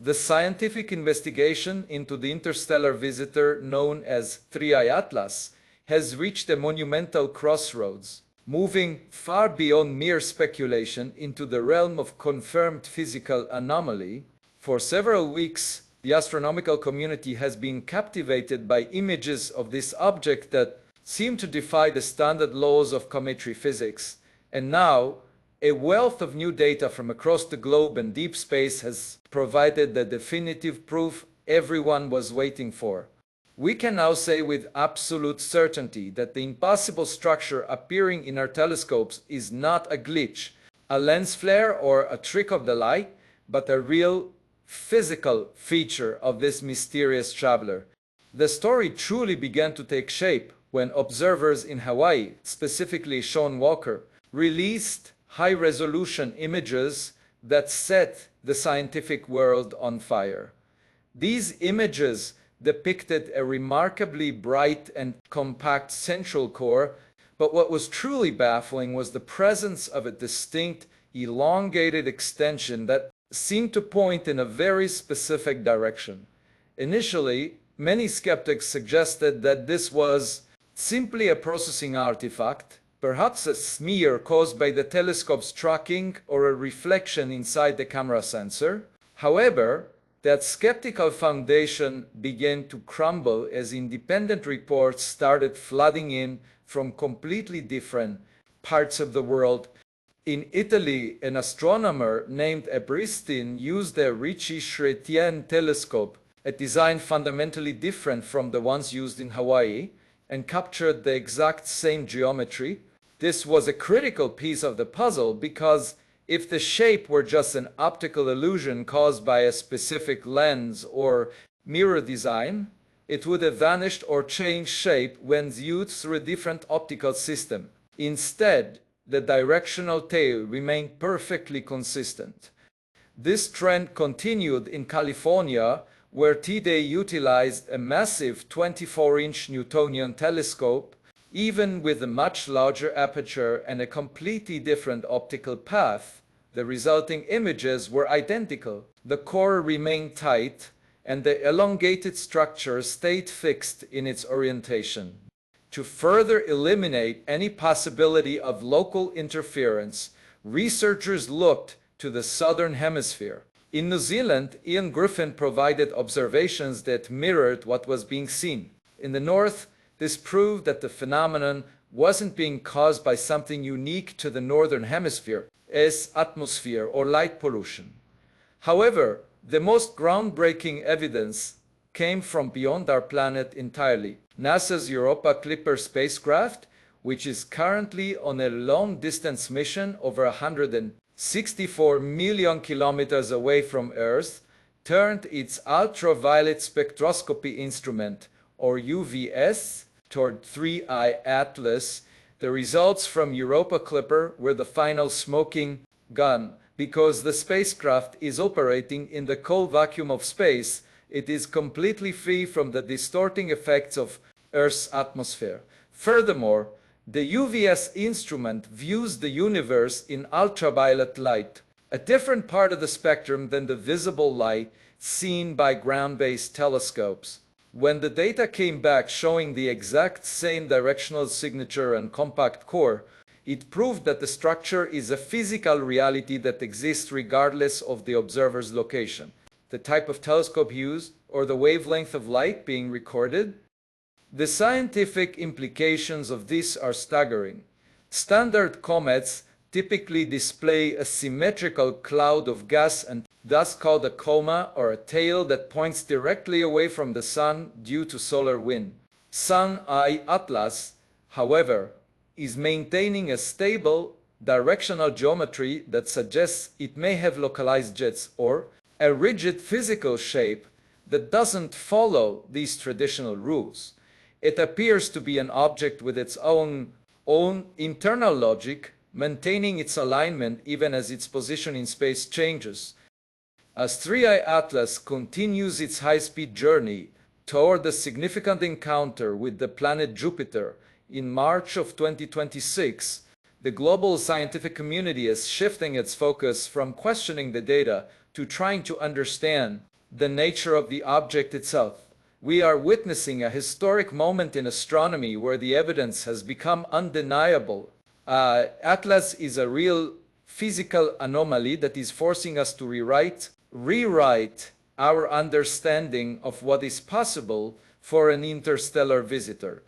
The scientific investigation into the interstellar visitor known as 3I Atlas has reached a monumental crossroads, moving far beyond mere speculation into the realm of confirmed physical anomaly. For several weeks, the astronomical community has been captivated by images of this object that seem to defy the standard laws of cometary physics, and now a wealth of new data from across the globe and deep space has provided the definitive proof everyone was waiting for. We can now say with absolute certainty that the impossible structure appearing in our telescopes is not a glitch, a lens flare, or a trick of the light, but a real physical feature of this mysterious traveler. The story truly began to take shape when observers in Hawaii, specifically Sean Walker, released high-resolution images that set the scientific world on fire. These images depicted a remarkably bright and compact central core, but what was truly baffling was the presence of a distinct, elongated extension that seemed to point in a very specific direction. Initially, many skeptics suggested that this was simply a processing artifact, perhaps a smear caused by the telescope's tracking or a reflection inside the camera sensor. However, that skeptical foundation began to crumble as independent reports started flooding in from completely different parts of the world. In Italy, an astronomer named Ebristin used a Ricci-Chrétien telescope, a design fundamentally different from the ones used in Hawaii, and captured the exact same geometry. This was a critical piece of the puzzle because if the shape were just an optical illusion caused by a specific lens or mirror design, it would have vanished or changed shape when viewed through a different optical system. Instead, the directional tail remained perfectly consistent. This trend continued in California, where TDE utilized a massive 24-inch Newtonian telescope, even with a much larger aperture and a completely different optical path. The resulting images were identical. The core remained tight, and the elongated structure stayed fixed in its orientation. To further eliminate any possibility of local interference, researchers looked to the southern hemisphere. In New Zealand, Ian Griffin provided observations that mirrored what was being seen. In the north, this proved that the phenomenon wasn't being caused by something unique to the northern hemisphere, as atmosphere or light pollution. However, the most groundbreaking evidence came from beyond our planet entirely. NASA's Europa Clipper spacecraft, which is currently on a long-distance mission over 164 million kilometers away from Earth, turned its ultraviolet spectroscopy instrument, or UVS, toward 3I Atlas. The results from Europa Clipper were the final smoking gun. Because the spacecraft is operating in the cold vacuum of space, it is completely free from the distorting effects of Earth's atmosphere. Furthermore, the UVS instrument views the universe in ultraviolet light, a different part of the spectrum than the visible light seen by ground-based telescopes. When the data came back showing the exact same directional signature and compact core, it proved that the structure is a physical reality that exists regardless of the observer's location, the type of telescope used, or the wavelength of light being recorded. The scientific implications of this are staggering. Standard comets typically display a symmetrical cloud of gas and dust called a coma, or a tail that points directly away from the Sun due to solar wind. Sun-I Atlas, however, is maintaining a stable directional geometry that suggests it may have localized jets or a rigid physical shape that doesn't follow these traditional rules. It appears to be an object with its own internal logic, maintaining its alignment even as its position in space changes. As 3I Atlas continues its high-speed journey toward a significant encounter with the planet Jupiter in March of 2026, the global scientific community is shifting its focus from questioning the data to trying to understand the nature of the object itself. We are witnessing a historic moment in astronomy where the evidence has become undeniable. Atlas is a real physical anomaly that is forcing us to rewrite our understanding of what is possible for an interstellar visitor.